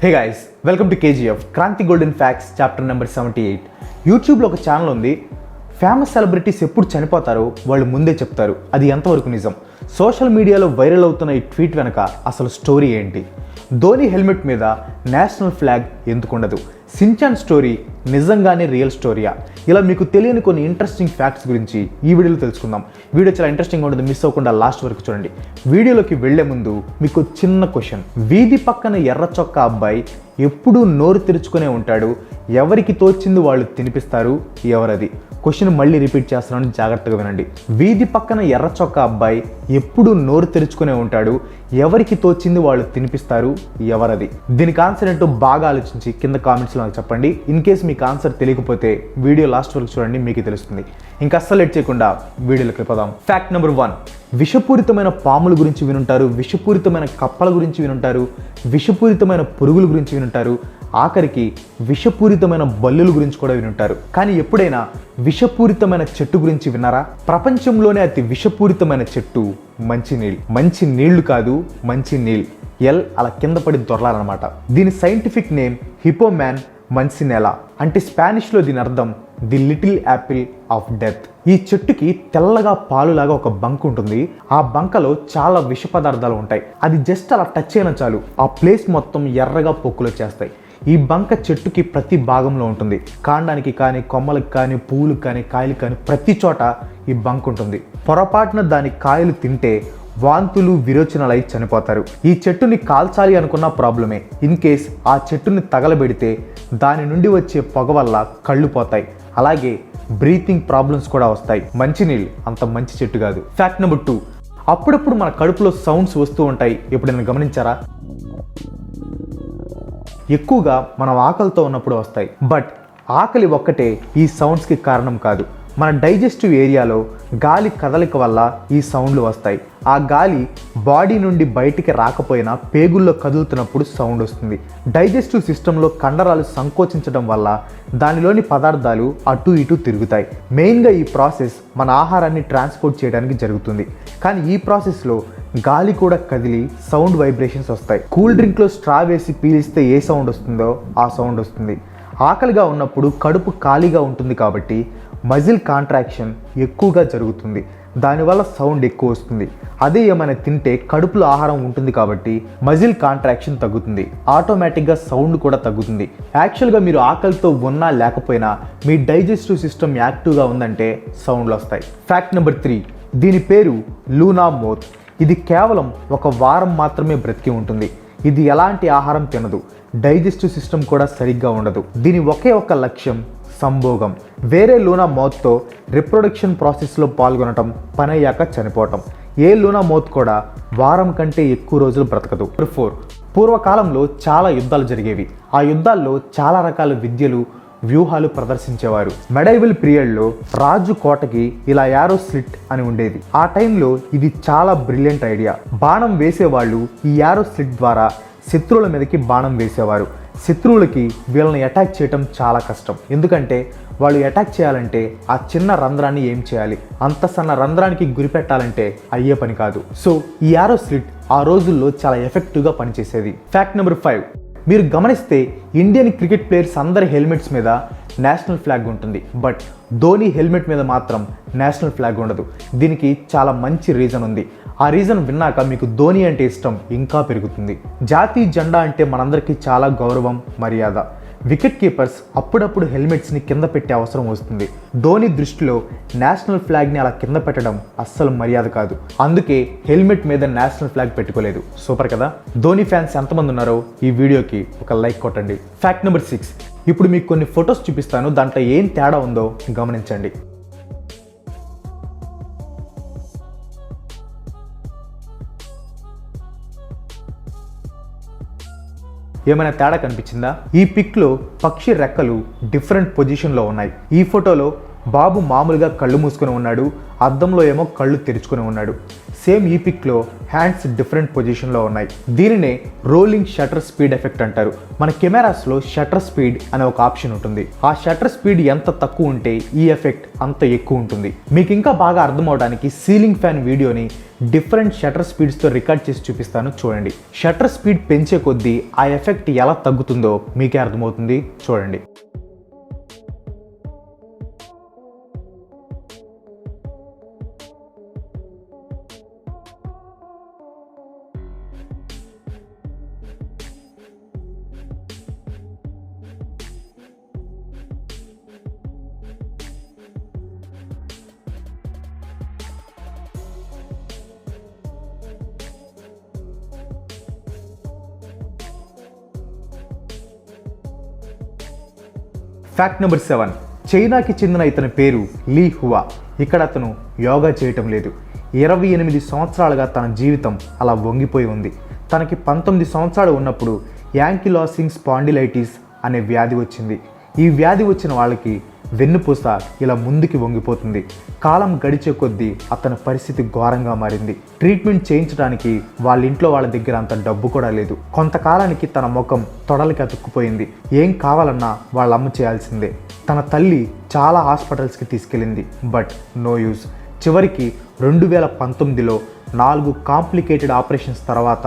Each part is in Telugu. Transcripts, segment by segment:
Hey guys, welcome to KGF Kranti golden facts chapter number 78. యూట్యూబ్లో ఒక ఛానల్ ఉంది. ఫేమస్ సెలబ్రిటీస్ ఎప్పుడు చనిపోతారో వాళ్ళు ముందే చెప్తారు. అది ఎంతవరకు నిజం? సోషల్ మీడియాలో వైరల్ అవుతున్న ఈ ట్వీట్ వెనక అసలు స్టోరీ ఏంటి? ధోని హెల్మెట్ మీద నేషనల్ ఫ్లాగ్ ఎందుకుండదు? సించాన్ స్టోరీ నిజంగానే రియల్ స్టోరీయా? ఇలా మీకు తెలియని కొన్ని ఇంట్రెస్టింగ్ ఫ్యాక్ట్స్ గురించి ఈ వీడియోలో తెలుసుకుందాం. వీడియో చాలా ఇంట్రెస్టింగ్గా ఉంటుంది, మిస్ అవ్వకుండా లాస్ట్ వరకు చూడండి. వీడియోలోకి వెళ్లే ముందు మీకు చిన్న క్వశ్చన్. వీధి పక్కన ఎర్ర చొక్కా అబ్బాయి ఎప్పుడూ నోరు తెరుచుకునే ఉంటాడు. ఎవరికి తోచింది వాళ్ళు తినిపిస్తారు, ఎవరది? క్వశ్చన్ మళ్ళీ రిపీట్ చేస్తున్నాను, జాగ్రత్తగా వినండి. వీధి పక్కన ఎర్ర చొక్కా అబ్బాయి ఎప్పుడూ నోరు తెరుచుకునే ఉంటాడు. ఎవరికి తోచింది వాళ్ళు తినిపిస్తారు, ఎవరది? దీనికి ఆన్సర్ ఏంటో బాగా ఆలోచించి కింద కామెంట్స్లో నాకు చెప్పండి. ఇన్ కేస్ మీకు ఆన్సర్ తెలియకపోతే వీడియో లాస్ట్ వరకు చూడండి, మీకు తెలుస్తుంది. ఇంకా అస్సలు లేట్ చేయకుండా వీడియోలోకి పోదాం. Fact number 1. విషపూరితమైన పాముల గురించి వినుంటారు, విషపూరితమైన కప్పల గురించి వినుంటారు, విషపూరితమైన పురుగుల గురించి వినుంటారు, ఆఖరికి విషపూరితమైన బల్లుల గురించి కూడా వినుంటారు. కానీ ఎప్పుడైనా విషపూరితమైన చెట్టు గురించి విన్నారా? ప్రపంచంలోనే అతి విషపూరితమైన చెట్టు మంచినీళ్ళు. మంచి నీళ్లు కాదు, మంచి నీళ్ళు. అలా కింద పడి దొరలాలన్నమాట. దీని సైంటిఫిక్ నేమ్ హిపోమ్యాన్ మన్సినెలా. అంటే స్పానిష్లో దీని అర్థం the little Apple of death. ఈ చెట్టుకి తెల్లగా పాలులాగా ఒక బంక్ ఉంటుంది. ఆ బంకలో చాలా విష పదార్థాలు ఉంటాయి. అది జస్ట్ అలా టచ్ అయినా చాలు ఆ ప్లేస్ మొత్తం ఎర్రగా పొక్కులు వచ్చేస్తాయి. ఈ బంక చెట్టుకి ప్రతి భాగంలో ఉంటుంది. కాండానికి కానీ, కొమ్మలకు కానీ, పువ్వులకు కానీ, కాయలకు కానీ ప్రతి చోట ఈ బంక్ ఉంటుంది. పొరపాటున దాని కాయలు తింటే వాంతులు, విరోచనలై చనిపోతారు. ఈ చెట్టుని కాల్చాలి అనుకున్న ప్రాబ్లమే. ఇన్ కేస్ ఆ చెట్టుని తగలబెడితే దాని నుండి వచ్చే పొగ వల్ల కళ్ళు పోతాయి. అలాగే బ్రీతింగ్ ప్రాబ్లమ్స్ కూడా వస్తాయి. మంచినీళ్ళు అంత మంచి చెట్టు కాదు. Fact number 2. అప్పుడప్పుడు మన కడుపులో సౌండ్స్ వస్తూ ఉంటాయి. ఎప్పుడైనా గమనించారా? ఎక్కువగా మనం ఆకలితో ఉన్నప్పుడు వస్తాయి. బట్ ఆకలి ఒక్కటే ఈ సౌండ్స్కి కారణం కాదు. మన డైజెస్టివ్ ఏరియాలో గాలి కదలిక వల్ల ఈ సౌండ్లు వస్తాయి. ఆ గాలి బాడీ నుండి బయటికి రాకపోయినా పేగుల్లో కదులుతున్నప్పుడు సౌండ్ వస్తుంది. డైజెస్టివ్ సిస్టంలో కండరాలు సంకోచించడం వల్ల దానిలోని పదార్థాలు అటు ఇటు తిరుగుతాయి. మెయిన్గా ఈ ప్రాసెస్ మన ఆహారాన్ని ట్రాన్స్పోర్ట్ చేయడానికి జరుగుతుంది. కానీ ఈ ప్రాసెస్లో గాలి కూడా కదిలి సౌండ్ వైబ్రేషన్స్ వస్తాయి. కూల్ డ్రింక్లో స్ట్రా వేసి పీలిస్తే ఏ సౌండ్ వస్తుందో ఆ సౌండ్ వస్తుంది. ఆకలిగా ఉన్నప్పుడు కడుపు ఖాళీగా ఉంటుంది కాబట్టి మజిల్ కాంట్రాక్షన్ ఎక్కువగా జరుగుతుంది. దానివల్ల సౌండ్ ఎక్కువ వస్తుంది. అదే ఏమైనా తింటే కడుపులో ఆహారం ఉంటుంది కాబట్టి మజిల్ కాంట్రాక్షన్ తగ్గుతుంది. ఆటోమేటిక్గా సౌండ్ కూడా తగ్గుతుంది. యాక్చువల్గా మీరు ఆకలితో ఉన్నా లేకపోయినా మీ డైజెస్టివ్ సిస్టమ్ యాక్టివ్గా ఉందంటే సౌండ్లు వస్తాయి. Fact number 3. దీని పేరు లూనా మోత్. ఇది కేవలం ఒక వారం మాత్రమే బ్రతికి ఉంటుంది. ఇది ఎలాంటి ఆహారం తినదు. డైజెస్టివ్ సిస్టమ్ కూడా సరిగ్గా ఉండదు. దీని ఒకే ఒక లక్ష్యం సంభోగం. వేరే లూనా మౌత్తో రిప్రొడక్షన్ ప్రాసెస్లో పాల్గొనటం, పనయ్యాక చనిపోవటం. ఏ లూనా మౌత్ కూడా వారం కంటే ఎక్కువ రోజులు బ్రతకదు. 4. పూర్వకాలంలో చాలా యుద్ధాలు జరిగేవి. ఆ యుద్ధాల్లో చాలా రకాల విద్యలు, వ్యూహాలు ప్రదర్శించేవారు. మెడైవల్ పీరియడ్లో రాజు కోటకి ఇలా యారో స్లిట్ అని ఉండేది. ఆ టైంలో ఇది చాలా బ్రిలియంట్ ఐడియా. బాణం వేసేవాళ్ళు ఈ యారో స్లిట్ ద్వారా శత్రువుల మీదకి బాణం వేసేవారు. శత్రువులకి వీళ్ళని అటాక్ చేయటం చాలా కష్టం. ఎందుకంటే వాళ్ళు అటాక్ చేయాలంటే ఆ చిన్న రంధ్రాన్ని ఏం చేయాలి, అంత సన్న రంధ్రానికి గురిపెట్టాలంటే అయ్యే పని కాదు. సో ఈ యారో స్లిట్ ఆ రోజుల్లో చాలా ఎఫెక్టివ్గా పనిచేసేది. Fact number 5. మీరు గమనిస్తే ఇండియన్ క్రికెట్ ప్లేయర్స్ అందరి హెల్మెట్స్ మీద నేషనల్ ఫ్లాగ్ ఉంటుంది. బట్ ధోని హెల్మెట్ మీద మాత్రం నేషనల్ ఫ్లాగ్ ఉండదు. దీనికి చాలా మంచి రీజన్ ఉంది. ఆ రీజన్ విన్నాక మీకు ధోని అంటే ఇష్టం ఇంకా పెరుగుతుంది. జాతీయ జెండా అంటే మనందరికీ చాలా గౌరవం, మర్యాద. వికెట్ కీపర్స్ అప్పుడప్పుడు హెల్మెట్స్ని కింద పెట్టే అవసరం వస్తుంది. ధోని దృష్టిలో నేషనల్ ఫ్లాగ్ని అలా కింద పెట్టడం అస్సలు మర్యాద కాదు. అందుకే హెల్మెట్ మీద నేషనల్ ఫ్లాగ్ పెట్టుకోలేదు. సూపర్ కదా? ధోని ఫ్యాన్స్ ఎంతమంది ఉన్నారో ఈ వీడియోకి ఒక లైక్ కొట్టండి. Fact number 6. ఇప్పుడు మీకు కొన్ని ఫొటోస్ చూపిస్తాను, దాంట్లో ఏం తేడా ఉందో గమనించండి. ఏమైనా తేడా కనిపించిందా? ఈ పిక్లో పక్షి రెక్కలు డిఫరెంట్ పొజిషన్లో ఉన్నాయి. ఈ ఫోటోలో బాబు మామూలుగా కళ్ళు మూసుకొని ఉన్నాడు, అద్దంలో ఏమో కళ్ళు తెరుచుకొని ఉన్నాడు. సేమ్ ఈ పిక్లో హ్యాండ్స్ డిఫరెంట్ పొజిషన్లో ఉన్నాయి. దీనినే రోలింగ్ షట్టర్ స్పీడ్ ఎఫెక్ట్ అంటారు. మన కెమెరాస్లో షట్టర్ స్పీడ్ అనే ఒక ఆప్షన్ ఉంటుంది. ఆ షట్టర్ స్పీడ్ ఎంత తక్కువ ఉంటే ఈ ఎఫెక్ట్ అంత ఎక్కువ ఉంటుంది. మీకు ఇంకా బాగా అర్థం అవడానికి సీలింగ్ ఫ్యాన్ వీడియోని డిఫరెంట్ షట్టర్ స్పీడ్స్తో రికార్డ్ చేసి చూపిస్తాను, చూడండి. షట్టర్ స్పీడ్ పెంచే కొద్దీ ఆ ఎఫెక్ట్ ఎలా తగ్గుతుందో మీకే అర్థమవుతుంది, చూడండి. Fact number 7. చైనాకి చెందిన ఇతని పేరు లీ హువా. ఇక్కడ అతను యోగా చేయటం లేదు. 28 సంవత్సరాలుగా తన జీవితం అలా వంగిపోయి ఉంది. తనకి 19 సంవత్సరాలు ఉన్నప్పుడు యాంకిలోసింగ్ స్పాండిలైటిస్ అనే వ్యాధి వచ్చింది. ఈ వ్యాధి వచ్చిన వాళ్ళకి వెన్నుపూస ఇలా ముందుకి వంగిపోతుంది. కాలం గడిచే కొద్దీ అతని పరిస్థితి ఘోరంగా మారింది. ట్రీట్మెంట్ చేయించడానికి వాళ్ళ ఇంట్లో వాళ్ళ దగ్గర అంత డబ్బు కూడా లేదు. కొంతకాలానికి తన ముఖం తొడలకి అతుక్కుపోయింది. ఏం కావాలన్నా వాళ్ళ అమ్మ చేయాల్సిందే. తన తల్లి చాలా హాస్పిటల్స్కి తీసుకెళ్ళింది, బట్ నో యూజ్. చివరికి 2019లో 4 కాంప్లికేటెడ్ ఆపరేషన్స్ తర్వాత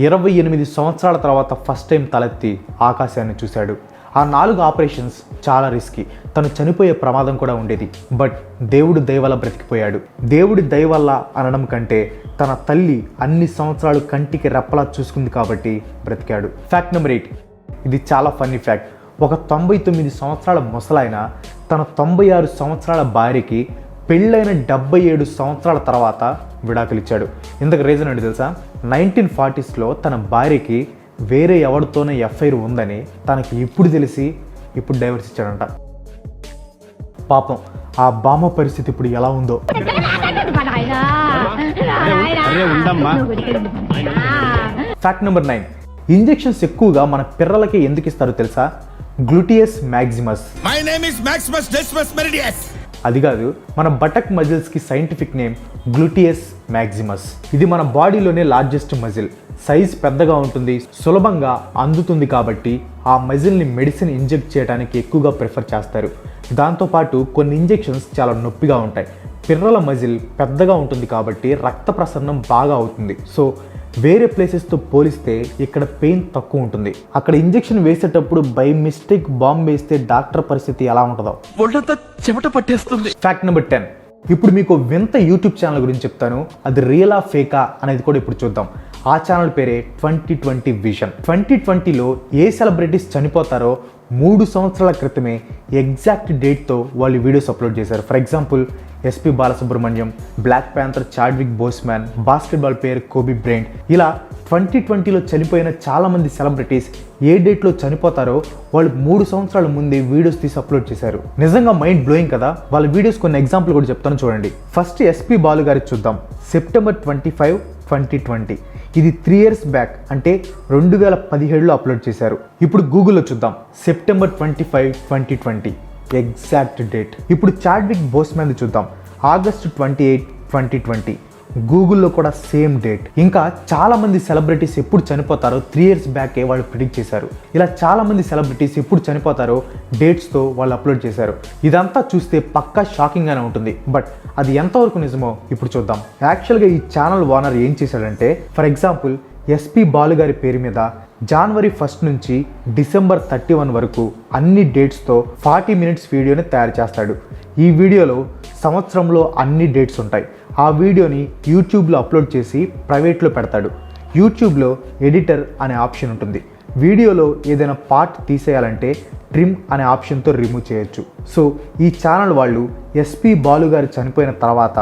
28 సంవత్సరాల తర్వాత ఫస్ట్ టైం తలెత్తి ఆకాశాన్ని చూశాడు. ఆ 4 ఆపరేషన్స్ చాలా రిస్కీ. తను చనిపోయే ప్రమాదం కూడా ఉండేది, బట్ దేవుడు దయ వల్ల బ్రతికిపోయాడు. దేవుడి దయ వల్ల అనడం కంటే తన తల్లి అన్ని సంవత్సరాలు కంటికి రెప్పలా చూసుకుంది కాబట్టి బ్రతికాడు. Fact number 8. ఇది చాలా ఫన్నీ ఫ్యాక్ట్. ఒక 99 సంవత్సరాల ముసలాయన తన 96 సంవత్సరాల భార్యకి పెళ్ళైన 77 సంవత్సరాల తర్వాత విడాకులు ఇచ్చాడు. ఇంతకు రీజన్ ఏంటి తెలుసా? 1940sలో తన భార్యకి వేరే ఎవరితోనే ఎఫ్ఐఆర్ ఉందని తనకి ఇప్పుడు తెలిసి ఇప్పుడు డైవర్స్ ఇచ్చాడంట. పాపం ఆ బామ్మ పరిస్థితి ఇప్పుడు ఎలా ఉందో. Fact number 9. ఇంజెక్షన్స్ ఎక్కువగా మన పిల్లలకి ఎందుకు ఇస్తారో తెలుసా? Gluteus maximus. అది కాదు, మన బటక్ మజిల్స్కి సైంటిఫిక్ నేమ్ గ్లూటియస్ మ్యాక్సిమస్. ఇది మన బాడీలోనే లార్జెస్ట్ మజిల్. సైజ్ పెద్దగా ఉంటుంది, సులభంగా అందుతుంది కాబట్టి ఆ మజిల్ని మెడిసిన్ ఇంజెక్ట్ చేయడానికి ఎక్కువగా ప్రిఫర్ చేస్తారు. దాంతోపాటు కొన్ని ఇంజెక్షన్స్ చాలా నొప్పిగా ఉంటాయి. పిర్రల మజిల్ పెద్దగా ఉంటుంది కాబట్టి రక్త ప్రసరణం బాగా అవుతుంది. సో వేరే ప్లేసెస్తో పోలిస్తే ఇక్కడ పెయిన్ తక్కువ ఉంటుంది. అక్కడ ఇంజెక్షన్ వేసేటప్పుడు బై మిస్టేక్ బాంబ్ వేస్తే డాక్టర్ పరిస్థితి ఎలా ఉంటుందో చెమట పట్టేస్తుంది. Fact number 10. ఇప్పుడు మీకు వింత యూట్యూబ్ ఛానల్ గురించి చెప్తాను. అది రియలా ఫేకా అనేది కూడా ఇప్పుడు చూద్దాం. ఆ ఛానల్ పేరే 2020 విజన్. 2020లో ఏ సెలబ్రిటీస్ చనిపోతారో 3 సంవత్సరాల క్రితమే ఎగ్జాక్ట్ డేట్తో వాళ్ళు వీడియోస్ అప్లోడ్ చేశారు. For example SP Balasubrahmanyam, black panther Chadwick Boseman, basketball player Kobe Bryant, ఇలా 2020లో చనిపోయిన చాలామంది సెలబ్రిటీస్ ఏ డేట్లో చనిపోతారో వాళ్ళు 3 సంవత్సరాల ముందే వీడియోస్ తీసి అప్లోడ్ చేశారు. నిజంగా మైండ్ బ్లోయింగ్ కదా. వాళ్ళ వీడియోస్ కొన్ని ఎగ్జాంపుల్ కూడా చెప్తాను, చూడండి. ఫస్ట్ ఎస్పి బాలు గారి చూద్దాం. సెప్టెంబర్ 25, 2020. ఇది 3 years బ్యాక్, అంటే 2017లో అప్లోడ్ చేశారు. ఇప్పుడు గూగుల్లో చూద్దాం. September 25, 2020 exact date. ఇప్పుడు చాడ్విక్ బోస్మ్యాన్ చూద్దాం. ఆగస్ట్ 28, 2020. గూగుల్లో కూడా సేమ్ డేట్. ఇంకా చాలా మంది సెలబ్రిటీస్ ఎప్పుడు చనిపోతారో 3 years బ్యాకే వాళ్ళు ప్రిడిక్ట్ చేశారు. ఇలా చాలా మంది సెలబ్రిటీస్ ఎప్పుడు చనిపోతారో డేట్స్తో వాళ్ళు అప్లోడ్ చేశారు. ఇదంతా చూస్తే పక్కా షాకింగ్గానే ఉంటుంది, బట్ అది ఎంతవరకు నిజమో ఇప్పుడు చూద్దాం. యాక్చువల్గా ఈ ఛానల్ ఓనర్ ఏం చేశాడంటే, ఫర్ ఎగ్జాంపుల్ ఎస్పి బాలు గారి పేరు మీద జనవరి 1 నుంచి డిసెంబర్ 31 వరకు అన్ని డేట్స్తో 40 minutes వీడియోని తయారు చేస్తాడు. ఈ వీడియోలో సంవత్సరంలో అన్ని డేట్స్ ఉంటాయి. ఆ వీడియోని యూట్యూబ్లో అప్లోడ్ చేసి ప్రైవేట్లో పెడతాడు. యూట్యూబ్లో ఎడిటర్ అనే ఆప్షన్ ఉంటుంది. వీడియోలో ఏదైనా పార్ట్ తీసేయాలంటే ట్రిమ్ అనే ఆప్షన్తో రిమూవ్ చేయొచ్చు. సో ఈ ఛానల్ వాళ్ళు ఎస్పి బాలు గారు చనిపోయిన తర్వాత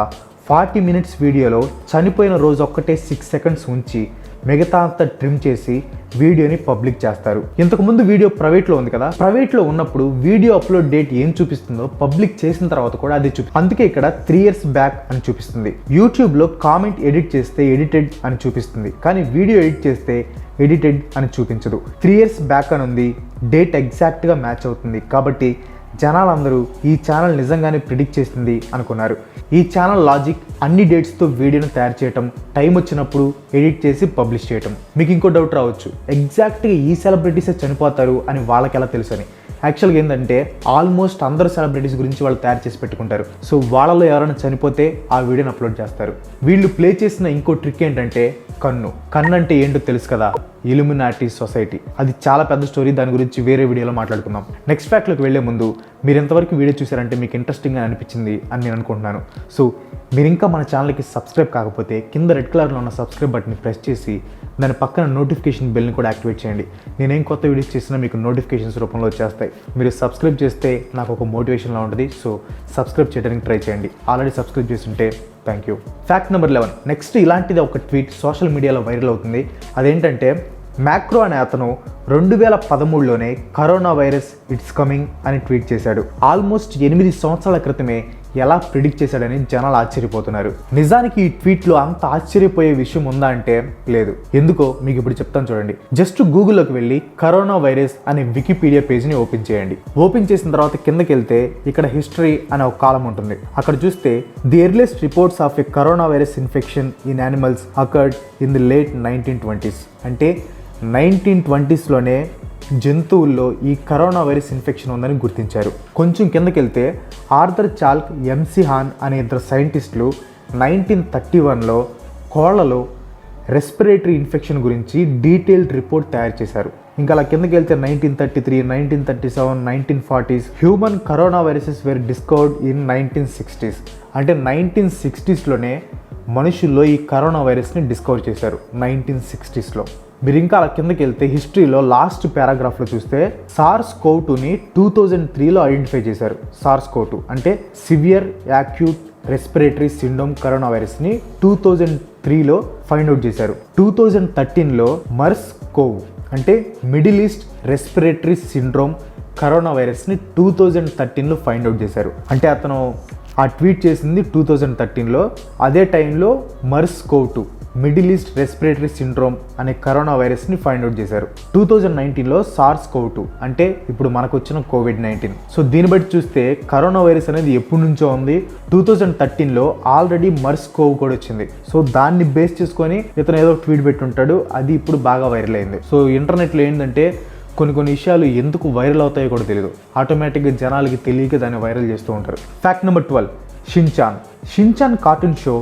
40 minutes వీడియోలో చనిపోయిన రోజు ఒక్కటే 6 seconds ఉంచి మిగతా అంతా ట్రిమ్ చేసి వీడియోని పబ్లిక్ చేస్తారు. ఇంతకుముందు వీడియో ప్రైవేట్లో ఉంది కదా, ప్రైవేట్లో ఉన్నప్పుడు వీడియో అప్లోడ్ డేట్ ఏం చూపిస్తుందో పబ్లిక్ చేసిన తర్వాత కూడా అది అందుకే ఇక్కడ 3 years బ్యాక్ అని చూపిస్తుంది. యూట్యూబ్లో కామెంట్ ఎడిట్ చేస్తే ఎడిటెడ్ అని చూపిస్తుంది, కానీ వీడియో ఎడిట్ చేస్తే ఎడిటెడ్ అని చూపించదు. 3 years బ్యాక్ అని ఉంది, డేట్ ఎగ్జాక్ట్గా మ్యాచ్ అవుతుంది. కాబట్టి జనాలందరూ ఈ ఛానల్ నిజంగానే ప్రిడిక్ట్ చేస్తుంది అనుకున్నారు. ఈ ఛానల్ లాజిక్ అన్ని డేట్స్తో వీడియోను తయారు చేయటం, టైం వచ్చినప్పుడు ఎడిట్ చేసి పబ్లిష్ చేయటం. మీకు ఇంకో డౌట్ రావచ్చు, ఎగ్జాక్ట్గా ఈ సెలబ్రిటీసే చనిపోతారు అని వాళ్ళకి ఎలా తెలుసు అని. యాక్చువల్గా ఏంటంటే ఆల్మోస్ట్ అందరు సెలబ్రిటీస్ గురించి వాళ్ళు తయారు చేసి పెట్టుకుంటారు. సో వాళ్ళలో ఎవరైనా చనిపోతే ఆ వీడియోని అప్లోడ్ చేస్తారు. వీళ్ళు ప్లే చేసిన ఇంకో ట్రిక్ ఏంటంటే కన్ను అంటే ఏంటో తెలుసు కదా, ఇల్యూమినాటి సొసైటీ. అది చాలా పెద్ద స్టోరీ, దాని గురించి వేరే వీడియోలో మాట్లాడుకుందాం. నెక్స్ట్ ఫ్యాక్ట్లోకి వెళ్లే ముందు మీరు ఎంతవరకు వీడియో చూసారంటే మీకు ఇంట్రెస్టింగ్గా అనిపించింది అని నేను అనుకుంటున్నాను. సో మీరు ఇంకా మన ఛానల్కి సబ్స్క్రైబ్ కాకపోతే కింద రెడ్ కలర్లో ఉన్న సబ్స్క్రైబ్ బటన్ని ప్రెస్ చేసి దాని పక్కన నోటిఫికేషన్ బెల్ని కూడా యాక్టివేట్ చేయండి. నేనేం కొత్త వీడియోస్ చేసినా మీకు నోటిఫికేషన్స్ రూపంలో వచ్చేస్తాయి. మీరు సబ్స్క్రైబ్ చేస్తే నాకు ఒక మోటివేషన్లా ఉంటుంది. సో సబ్స్క్రైబ్ చేయడానికి ట్రై చేయండి. ఆల్రెడీ సబ్స్క్రైబ్ చేస్తుంటే thank you. Fact number 11. Next ఇలాంటిది ఒక ట్వీట్ సోషల్ మీడియాలో వైరల్ అవుతుంది. అదేంటంటే మ్యాక్రో అనే అతను 2013లోనే కరోనా వైరస్ ఇట్స్ కమింగ్ అని ట్వీట్ చేశాడు. ఆల్మోస్ట్ 8 సంవత్సరాల క్రితమే ఎలా ప్రిడిక్ట్ చేశాడని జనాలు ఆశ్చర్యపోతున్నారు. నిజానికి ఈ ట్వీట్లో అంత ఆశ్చర్యపోయే విషయం ఉందా అంటే లేదు. ఎందుకో మీకు ఇప్పుడు చెప్తాను చూడండి. జస్ట్ గూగుల్లోకి వెళ్ళి కరోనా వైరస్ అనే వికీపీడియా పేజ్ని ఓపెన్ చేయండి. ఓపెన్ చేసిన తర్వాత కిందకి వెళ్తే ఇక్కడ హిస్టరీ అనే ఒక కాలం ఉంటుంది. అక్కడ చూస్తే the earliest reports of a corona virus infection in animals occurred in the late 1920s. అంటే 1920sలోనే జంతువుల్లో ఈ కరోనా వైరస్ ఇన్ఫెక్షన్ ఉందని గుర్తించారు. కొంచెం కిందకి వెళ్తే ఆర్థర్ చాల్క్, ఎంసి హాన్ అనే 2 సైంటిస్టులు 1931లో కోళ్లలో రెస్పిరేటరీ ఇన్ఫెక్షన్ గురించి డీటెయిల్డ్ రిపోర్ట్ తయారు చేశారు. ఇంకా అలా కిందకి వెళ్తే 1933, 1937, 1940s human corona viruses were discovered in 1960s. అంటే 1960sలోనే మనుషుల్లో ఈ కరోనా వైరస్ని డిస్కవర్ చేశారు 1960sలో. మీరు ఇంకా అలా కిందకి వెళ్తే హిస్టరీలో లాస్ట్ పారాగ్రాఫ్లో చూస్తే SARS-CoV-2ని 2003లో ఐడెంటిఫై చేశారు. SARS-CoV-2 అంటే severe acute respiratory syndrome corona వైరస్ని 2003లో ఫైండ్ అవుట్ చేశారు. 2013లో MERS-CoV అంటే middle east respiratory syndrome corona వైరస్ని 2013లో ఫైండ్ అవుట్ చేశారు. అంటే అతను ఆ ట్వీట్ చేసింది 2013లో. అదే టైంలో MERS-CoV-2 middle east respiratory syndrome అనే కరోనా వైరస్ని ఫైండ్ అవుట్ చేశారు. 2019లో SARS-CoV-2 అంటే ఇప్పుడు మనకు వచ్చిన COVID-19. సో దీన్ని బట్టి చూస్తే కరోనా వైరస్ అనేది ఎప్పటి నుంచో ఉంది. 2013లో ఆల్రెడీ MERS-CoV కూడా వచ్చింది. సో దాన్ని బేస్ చేసుకొని ఇతను ఏదో ట్వీట్ పెట్టుంటాడు, అది ఇప్పుడు బాగా వైరల్ అయింది. సో ఇంటర్నెట్లో ఏంటంటే కొన్ని విషయాలు ఎందుకు వైరల్ అవుతాయో కూడా తెలియదు. ఆటోమేటిక్గా జనాలకి తెలియక దాన్ని వైరల్ చేస్తూ ఉంటారు. Fact number 12. Shinchan cartoon show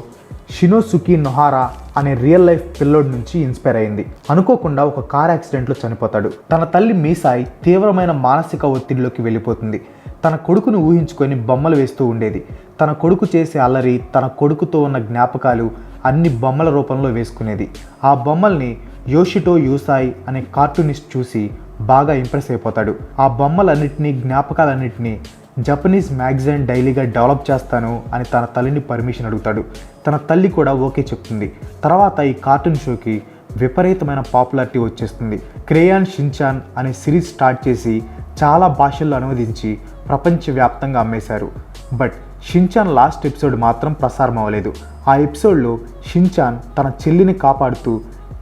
Shinnosuke Nohara అనే రియల్ లైఫ్ పిల్లోడ్ నుంచి ఇన్స్పైర్ అయింది. అనుకోకుండా ఒక కార్ యాక్సిడెంట్లో చనిపోతాడు. తన తల్లి మీసాయి తీవ్రమైన మానసిక ఒత్తిడిలోకి వెళ్ళిపోతుంది. తన కొడుకును ఊహించుకొని బొమ్మలు వేస్తూ ఉండేది. తన కొడుకు చేసే అల్లరి, తన కొడుకుతో ఉన్న జ్ఞాపకాలు అన్ని బొమ్మల రూపంలో వేసుకునేది. ఆ బొమ్మల్ని యోషిటో యూసాయ్ అనే కార్టూనిస్ట్ చూసి బాగా ఇంప్రెస్ అయిపోతాడు. ఆ బొమ్మలన్నింటినీ, జ్ఞాపకాలన్నింటినీ జపనీస్ మ్యాగజైన్ డైలీగా డెవలప్ చేస్తాను అని తన తల్లిని పర్మిషన్ అడుగుతాడు. తన తల్లి కూడా ఓకే చెప్తుంది. తర్వాత ఈ కార్టూన్ షోకి విపరీతమైన పాపులారిటీ వచ్చేస్తుంది. క్రేయాన్ షిన్చాన్ అనే సిరీస్ స్టార్ట్ చేసి చాలా భాషల్లో అనువదించి ప్రపంచవ్యాప్తంగా అమ్మేశారు. బట్ షిన్చాన్ లాస్ట్ ఎపిసోడ్ మాత్రం ప్రసారం అవ్వలేదు. ఆ ఎపిసోడ్లో షిన్చాన్ తన చెల్లిని కాపాడుతూ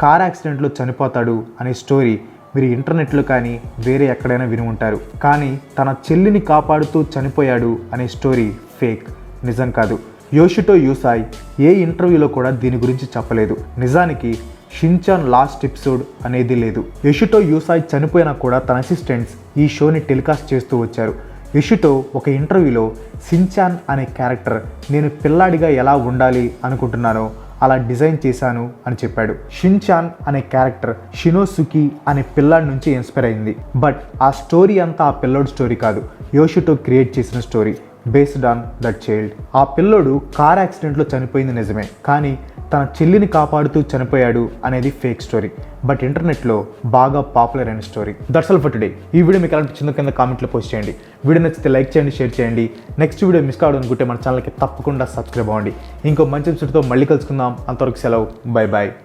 కార్ యాక్సిడెంట్లో చనిపోతాడు అనే స్టోరీ మీరు ఇంటర్నెట్లో కానీ వేరే ఎక్కడైనా విని ఉంటారు. కానీ తన చెల్లిని కాపాడుతూ చనిపోయాడు అనే స్టోరీ ఫేక్, నిజం కాదు. యోషిటో యూసాయ్ ఏ ఇంటర్వ్యూలో కూడా దీని గురించి చెప్పలేదు. నిజానికి షిన్చాన్ లాస్ట్ ఎపిసోడ్ అనేది లేదు. యోషిటో యూసాయ్ చనిపోయినా కూడా తన అసిస్టెంట్స్ ఈ షోని టెలికాస్ట్ చేస్తూ వచ్చారు. యోషిటో ఒక ఇంటర్వ్యూలో షిన్చాన్ అనే క్యారెక్టర్ నేను పిల్లాడిగా ఎలా ఉండాలి అనుకుంటున్నానో అలా డిజైన్ చేశాను అని చెప్పాడు. షిన్చాన్ అనే క్యారెక్టర్ షినోసుకి అనే పిల్లాడి నుంచి ఇన్స్పైర్ అయింది. బట్ ఆ స్టోరీ అంతా ఆ పిల్లోడి స్టోరీ కాదు, యోషిటో క్రియేట్ చేసిన story based on that child. ఆ పిల్లోడు కార్ యాక్సిడెంట్లో చనిపోయింది నిజమే, కానీ తన చెల్లిని కాపాడుతూ చనిపోయాడు అనేది ఫేక్ స్టోరీ. బట్ ఇంటర్నెట్లో బాగా పాపులర్ అయిన story. That's all for today. ఈ వీడియో మీకు ఎలా అనిపించిందో కింద కామెంట్లో పోస్ట్ చేయండి. వీడియో నచ్చితే లైక్ చేయండి, షేర్ చేయండి. నెక్స్ట్ వీడియో మిస్ కావడం అనుకుంటే మన ఛానల్కి తప్పకుండా సబ్స్క్రైబ్ అవ్వండి. ఇంకో మంచి ఎపిసోడ్తో మళ్ళీ కలుసుకుందాం. అంతవరకు సెలవు, బై బాయ్.